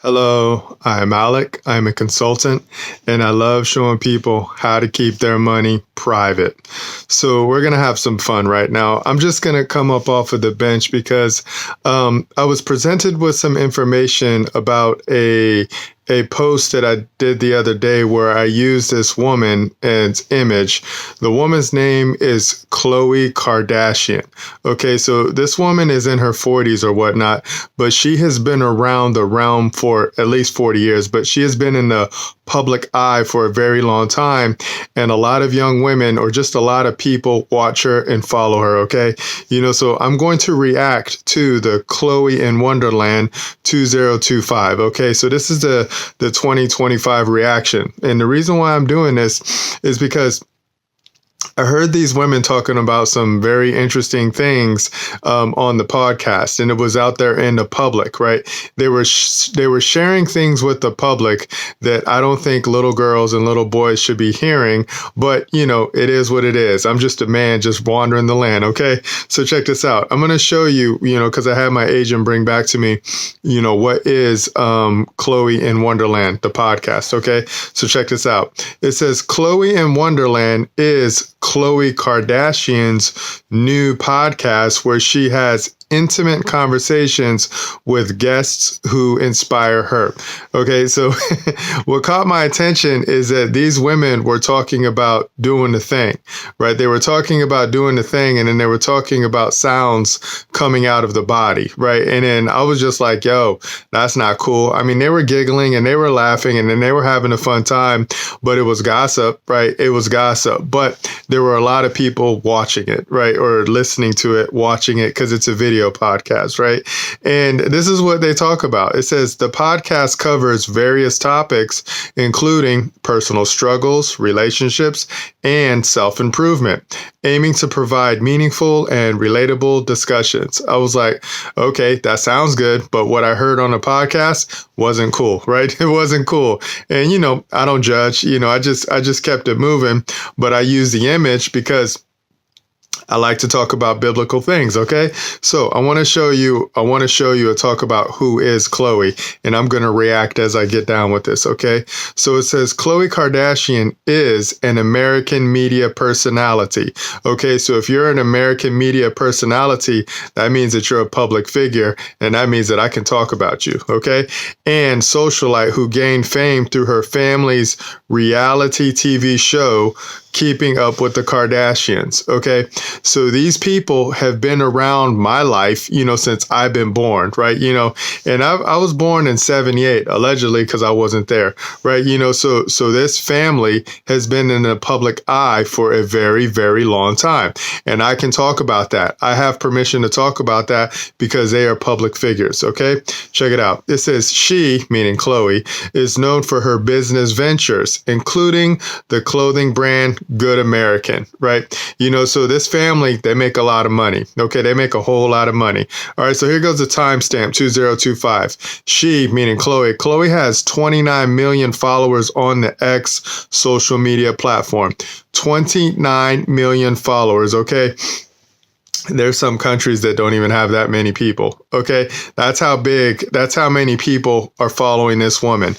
Hello, I'm Alec. I'm a consultant and I love showing people how to keep their money private. So we're going to have some fun right now. I'm just going to come up off of the bench because I was presented with some information about a post that I did the other day where I used this woman as image. The woman's name is Khloe Kardashian. Okay, so this woman is in her 40s or whatnot, but she has been around the realm for at least 40 years, but she has been in the public eye for a very long time. And a lot of young women or just a lot of people watch her and follow her. Okay. So I'm going to react to the Khloe in Wonderland 2025. Okay. So this is the 2025 reaction. And the reason why I'm doing this is because I heard these women talking about some very interesting things on the podcast, and it was out there in the public, right? They were sharing things with the public that I don't think little girls and little boys should be hearing, but it is what it is. I'm just a man just wandering the land, okay? So check this out. I'm going to show you, because I had my agent bring back to me, what is Khloe in Wonderland, the podcast, okay? So check this out. It says Khloe in Wonderland is Khloe Kardashian's new podcast where she has intimate conversations with guests who inspire her. Okay, so what caught my attention is that these women were talking about doing the thing, right? They were talking about doing the thing, and then they were talking about sounds coming out of the body, right? And then I was just like, yo, that's not cool. I mean, they were giggling and they were laughing and then they were having a fun time, but it was gossip, right? It was gossip, but there were a lot of people watching it, right? Or listening to it, watching it, because it's a video podcast, right? And this is what they talk about. It says the podcast covers various topics, including personal struggles, relationships, and self-improvement, aiming to provide meaningful and relatable discussions. I was like, okay, that sounds good, but what I heard on the podcast wasn't cool, right? It wasn't cool. And I don't judge, I just kept it moving, but I use the image because I like to talk about biblical things, okay? So I want to show you a talk about who is Khloe, and I'm going to react as I get down with this, okay? So it says Khloe Kardashian is an American media personality, okay? So if you're an American media personality, that means that you're a public figure, and that means that I can talk about you, okay? And socialite who gained fame through her family's reality TV show, Keeping Up with the Kardashians, okay? So these people have been around my life, since I've been born, right? And I was born in 78, allegedly, because I wasn't there, right? So this family has been in the public eye for a very, very long time. And I can talk about that. I have permission to talk about that because they are public figures, okay? Check it out. It says she, meaning Khloe, is known for her business ventures, including the clothing brand Good American, right? So this family, they make a lot of money. Okay, they make a whole lot of money. All right, so here goes the timestamp, 2025. She, meaning Khloe has 29 million followers on the X social media platform. 29 million followers, okay? There's some countries that don't even have that many people. Okay. That's how many people are following this woman.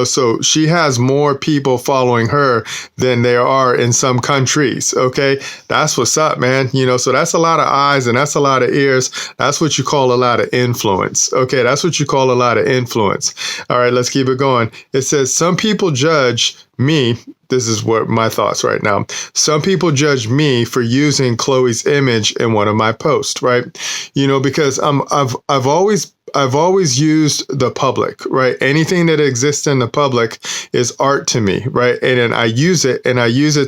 So she has more people following her than there are in some countries. Okay. That's what's up, man. So that's a lot of eyes and that's a lot of ears. That's what you call a lot of influence. Okay. That's what you call a lot of influence. All right. Let's keep it going. It says some people judge me. This is what my thoughts right now. Some people judge me for using Khloe's image in one of my posts, right? Because I've always used the public, right? Anything that exists in the public is art to me, right? And then I use it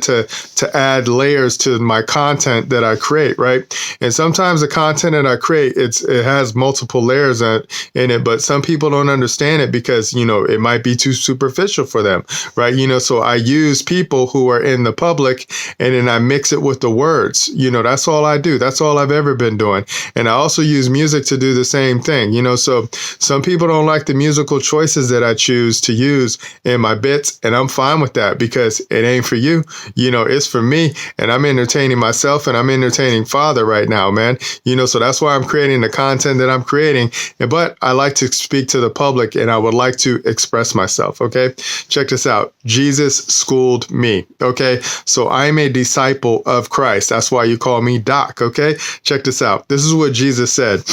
to add layers to my content that I create, right? And sometimes the content that I create, it has multiple layers in it, but some people don't understand it because, it might be too superficial for them, right? So I use people who are in the public and then I mix it with the words, that's all I do. That's all I've ever been doing. And I also use music to do the same thing, so some people don't like the musical choices that I choose to use in my bits, and I'm fine with that because it ain't for you. It's for me, and I'm entertaining myself and I'm entertaining Father right now, man. So that's why I'm creating the content that I'm creating. But I like to speak to the public, and I would like to express myself. Okay, check this out. Jesus schooled me. Okay, so I'm a disciple of Christ. That's why you call me Doc. Okay, check this out. This is what Jesus said.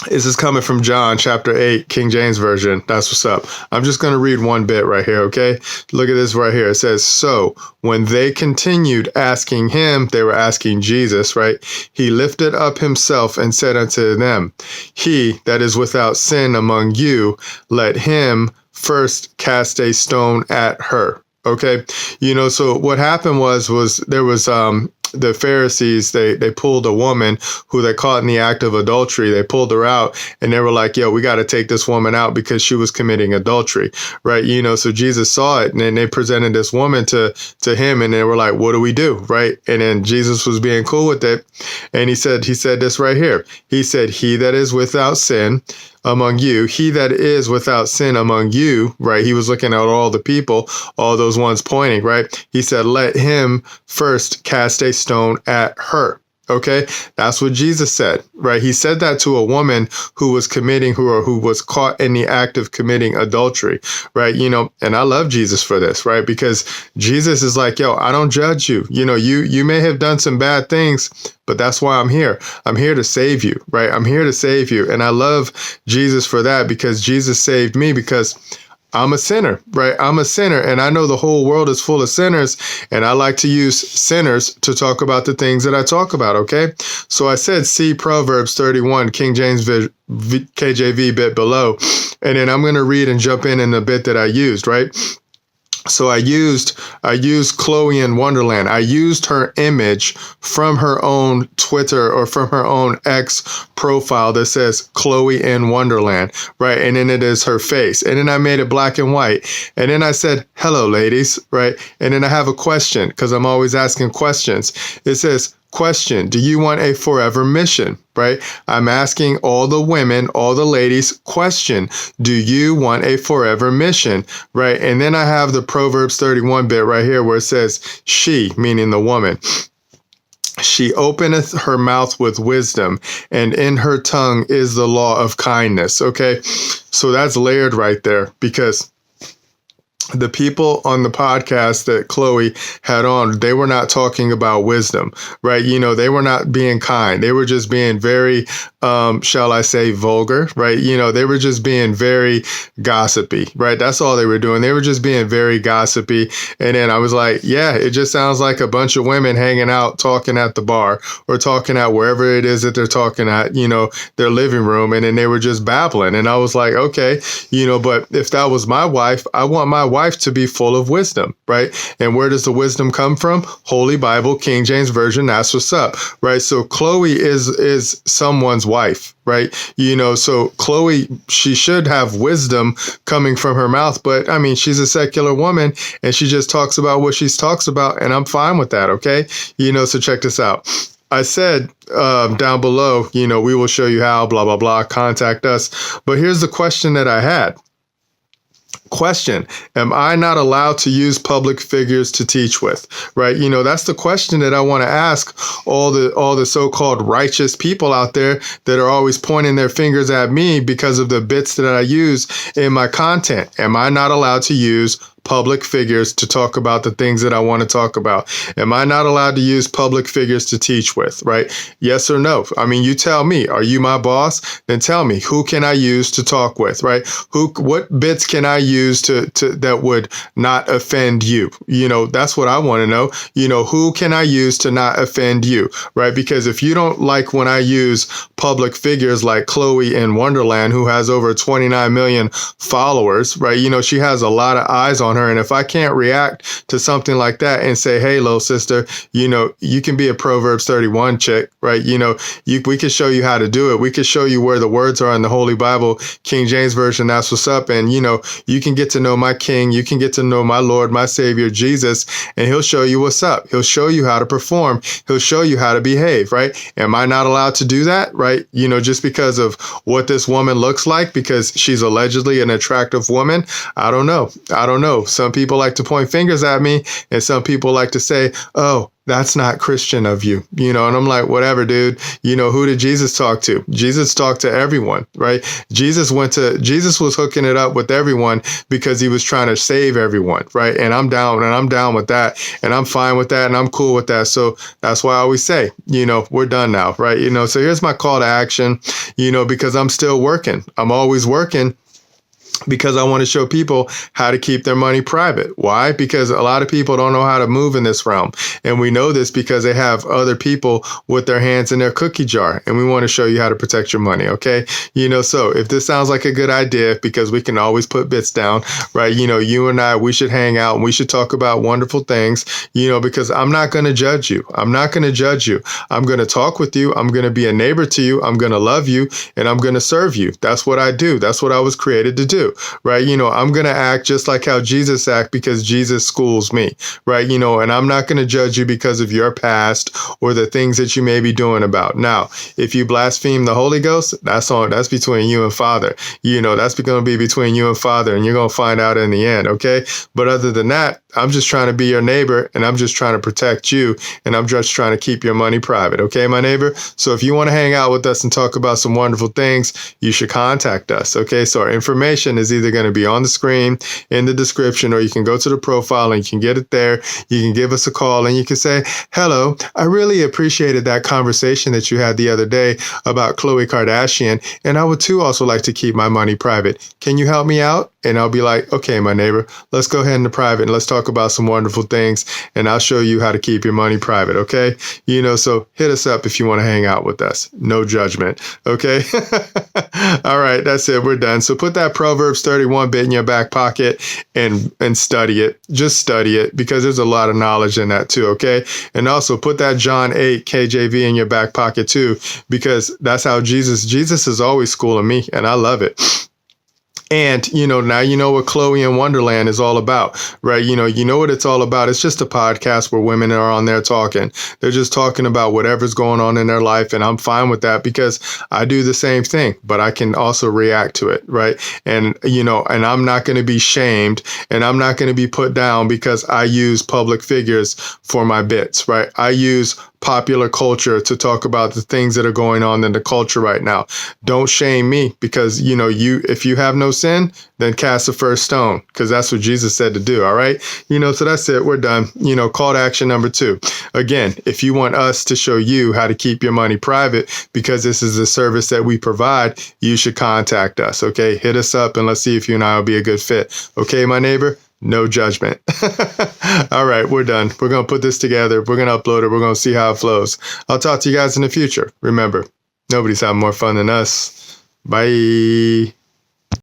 This is coming from John chapter 8, King James Version. That's what's up. I'm just going to read one bit right here, okay? Look at this right here. It says, so when they continued asking him, they were asking Jesus, right? He lifted up himself and said unto them, he that is without sin among you, let him first cast a stone at her. Okay. So what happened was there was, the Pharisees, they pulled a woman who they caught in the act of adultery. They pulled her out and they were like, yo, we got to take this woman out because she was committing adultery. Right. So Jesus saw it, and then they presented this woman to him, and they were like, what do we do? Right. And then Jesus was being cool with it. And he said this right here. He said, he that is without sin among you, he that is without sin among you, right? He was looking at all the people, all those ones pointing, right? He said, let him first cast a stone at her. Okay, that's what Jesus said, right? He said that to a woman who was who was caught in the act of committing adultery, right? And I love Jesus for this, right? Because Jesus is like, yo, I don't judge you. You may have done some bad things, but that's why I'm here. I'm here to save you, right? I'm here to save you. And I love Jesus for that, because Jesus saved me, because I'm a sinner, right? I'm a sinner, and I know the whole world is full of sinners, and I like to use sinners to talk about the things that I talk about, okay? So I said, see Proverbs 31, King James KJV bit below, and then I'm going to read and jump in the bit that I used, right? So I used Khloe in Wonderland. I used her image from her own Twitter or from her own X profile that says Khloe in Wonderland, right? And then it is her face. And then I made it black and white. And then I said, hello, ladies, right? And then I have a question, because I'm always asking questions. It says, question, do you want a forever mission, right? I'm asking all the women, all the ladies, question, do you want a forever mission, right? And then I have the Proverbs 31 bit right here where it says, she, meaning the woman, she openeth her mouth with wisdom, and in her tongue is the law of kindness. Okay, so that's layered right there, because the people on the podcast that Khloe had on, they were not talking about wisdom, right? They were not being kind. They were just being very, shall I say, vulgar, right? They were just being very gossipy, right? That's all they were doing. They were just being very gossipy. And then I was like, yeah, it just sounds like a bunch of women hanging out, talking at the bar or talking at wherever it is that they're talking at, their living room. And then they were just babbling. And I was like, okay, but if that was my wife, I want my wife to be full of wisdom, right? And where does the wisdom come from? Holy Bible, King James Version, that's what's up, right? So Khloe is someone's wife, right? So Khloe, she should have wisdom coming from her mouth, but I mean, she's a secular woman and she just talks about what she talks about, and I'm fine with that, okay? So check this out. I said down below, we will show you how, blah, blah, blah, contact us. But here's the question that I had. Question, am I not allowed to use public figures to teach with, right? That's the question that I want to ask all the so-called righteous people out there that are always pointing their fingers at me because of the bits that I use in my content. Am I not allowed to use public figures to talk about the things that I want to talk about? Am I not allowed to use public figures to teach with, right? Yes or no? I mean, you tell me. Are you my boss? Then tell me, who can I use to talk with, right? What bits can I use to that would not offend you? That's what I want to know. Who can I use to not offend you, right? Because if you don't like when I use public figures like Khloe in Wonderland, who has over 29 million followers, right? She has a lot of eyes on her. And if I can't react to something like that and say, hey, little sister, you can be a Proverbs 31 chick, right? We can show you how to do it. We can show you where the words are in the Holy Bible, King James Version, that's what's up. And, you can can get to know my King. You can get to know my Lord, my Savior, Jesus, and he'll show you what's up. He'll show you how to perform. He'll show you how to behave, right? Am I not allowed to do that, right? Just because of what this woman looks like, because she's allegedly an attractive woman? I don't know. Some people like to point fingers at me, and some people like to say, oh, that's not Christian of you, and I'm like, whatever, dude. Who did Jesus talk to? Jesus talked to everyone, right? Jesus was hooking it up with everyone because he was trying to save everyone, right? And I'm down with that, and I'm fine with that, and I'm cool with that. So that's why I always say, we're done now, right? So here's my call to action, because I'm still working. I'm always working, because I want to show people how to keep their money private. Why? Because a lot of people don't know how to move in this realm. And we know this because they have other people with their hands in their cookie jar. And we want to show you how to protect your money. Okay. So if this sounds like a good idea, because we can always put bits down, right? You and I, we should hang out and we should talk about wonderful things, because I'm not going to judge you. I'm not going to judge you. I'm going to talk with you. I'm going to be a neighbor to you. I'm going to love you, and I'm going to serve you. That's what I do. That's what I was created to do. Right. I'm going to act just like how Jesus acted, because Jesus schools me. Right. And I'm not going to judge you because of your past or the things that you may be doing about. Now, if you blaspheme the Holy Ghost, that's between you and Father. That's going to be between you and Father, and you're going to find out in the end. OK. But other than that, I'm just trying to be your neighbor, and I'm just trying to protect you, and I'm just trying to keep your money private. OK, my neighbor. So if you want to hang out with us and talk about some wonderful things, you should contact us. OK, so our information is either going to be on the screen in the description, or you can go to the profile and you can get it there. You can give us a call and you can say, hello, I really appreciated that conversation that you had the other day about Khloe Kardashian, and I would too also like to keep my money private. Can you help me out? And I'll be like, okay, my neighbor, let's go ahead into private and let's talk about some wonderful things, and I'll show you how to keep your money private. Okay. So hit us up if you want to hang out with us. No judgment. Okay. All right. That's it. We're done. So put that Proverbs 31 bit in your back pocket and study it. Just study it, because there's a lot of knowledge in that too. Okay. And also put that John 8 KJV in your back pocket too, because that's how Jesus is always schooling me, and I love it. And, now you know what Khloe and Wonderland is all about, right? You know what it's all about. It's just a podcast where women are on there talking. They're just talking about whatever's going on in their life. And I'm fine with that, because I do the same thing, but I can also react to it, right? And, and I'm not going to be shamed, and I'm not going to be put down because I use public figures for my bits, right? I use popular culture to talk about the things that are going on in the culture right now. Don't shame me, because, if you have no sin, then cast the first stone, because that's what Jesus said to do. All right. So that's it. We're done. Call to action number 2. Again, if you want us to show you how to keep your money private, because this is a service that we provide, you should contact us. Okay. Hit us up and let's see if you and I will be a good fit. Okay, my neighbor. No judgment. All right, we're done. We're going to put this together. We're going to upload it. We're going to see how it flows. I'll talk to you guys in the future. Remember, nobody's having more fun than us. Bye.